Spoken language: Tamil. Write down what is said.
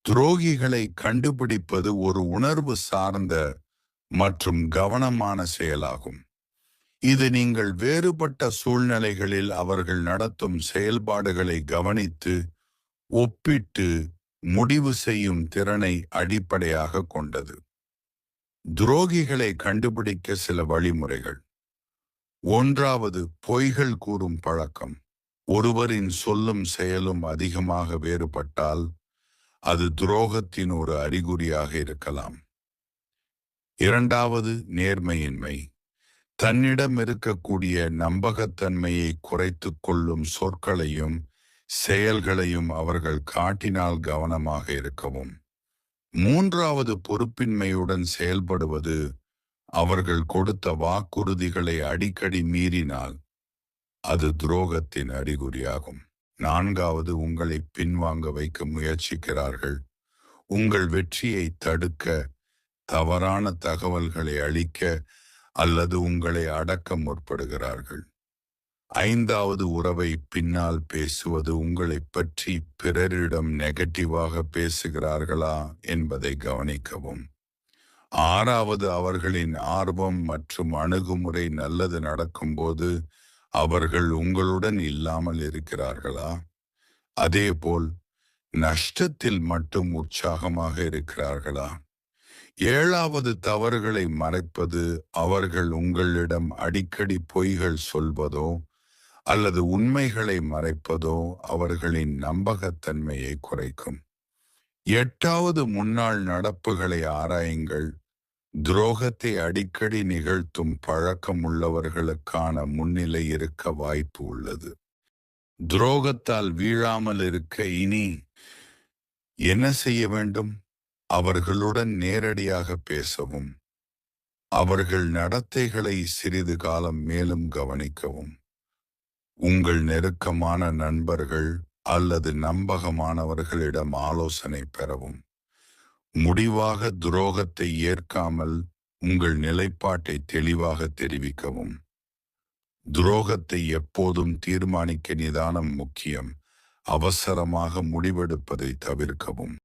துரோகிகளை கண்டுபிடிப்பது ஒரு உணர்வு சார்ந்த மற்றும் கவனமான செயலாகும். இது நீங்கள் வேறுபட்ட சூழ்நிலைகளில் அவர்கள் நடத்தும் செயல்பாடுகளை கவனித்து ஒப்பிட்டு முடிவு செய்யும் திறனை அடிப்படையாக கொண்டது. துரோகிகளை கண்டுபிடிக்க சில வழிமுறைகள். ஒன்றாவது, பொய்கள் கூறும் பழக்கம். ஒருவரின் சொல்லும் செயலும் அதிகமாக வேறுபட்டால் அது துரோகத்தின் ஒரு அறிகுறியாக இருக்கலாம். இரண்டாவது, நேர்மையின்மை. தன்னிடம் இருக்கக்கூடிய நம்பகத்தன்மையை குறைத்து கொள்ளும் சொற்களையும் செயல்களையும் அவர்கள் காட்டினால் கவனமாக இருக்கவும். மூன்றாவது, பொறுப்பின்மையுடன் செயல்படுவது. அவர்கள் கொடுத்த வாக்குறுதிகளை அடிக்கடி மீறினால் அது துரோகத்தின் அறிகுறியாகும். நான்காவது, உங்களை பின்வாங்க வைக்க முயற்சிக்கிறார்கள். உங்கள் வெற்றியை தடுக்க, தவறான தகவல்களை அளிக்க அல்லது உங்களை அடக்க முற்படுகிறார்கள். ஐந்தாவது, உறவை பின்னால் பேசுவது. உங்களை பற்றி பிறரிடம் நெகட்டிவாக பேசுகிறார்களா என்பதை கவனிக்கவும். ஆறாவது, அவர்களின் ஆர்வம் மற்றும் அணுகுமுறை நல்லது நடக்கும்போது அவர்கள் உங்களுடன் இல்லாமல் இருக்கிறார்களா? அதேபோல் நஷ்டத்தில் மட்டும் உற்சாகமாக இருக்கிறார்களா? ஏழாவது, தவறுகளை மறைப்பது. அவர்கள் உங்களிடம் அடிக்கடி பொய்கள் சொல்வதோ அல்லது உண்மைகளை மறைப்பதோ அவர்களின் நம்பகத்தன்மையை குறைக்கும். எட்டாவது, முன்னாள் நடப்புகளை ஆராயுங்கள். துரோகத்தை அடிக்கடி நிகழ்த்தும் பழக்கம் உள்ளவர்களுக்கான முன்னிலை இருக்க வாய்ப்பு உள்ளது. துரோகத்தால் வீழாமல் இருக்க இனி என்ன செய்ய வேண்டும்? அவர்களுடன் நேரடியாக பேசவும். அவர்கள் நடத்தைகளை சிறிது காலம் மேலும் கவனிக்கவும். உங்கள் நெருக்கமான நண்பர்கள் அல்லது நம்பகமானவர்களிடம் ஆலோசனை பெறவும். முடிவாக துரோகத்தை ஏற்காமல் உங்கள் நிலைப்பாட்டை தெளிவாக தெரிவிக்கவும். துரோகத்தை எப்போதும் தீர்மானிக்க நிதானம் முக்கியம். அவசரமாக முடிவெடுப்பதை தவிர்க்கவும்.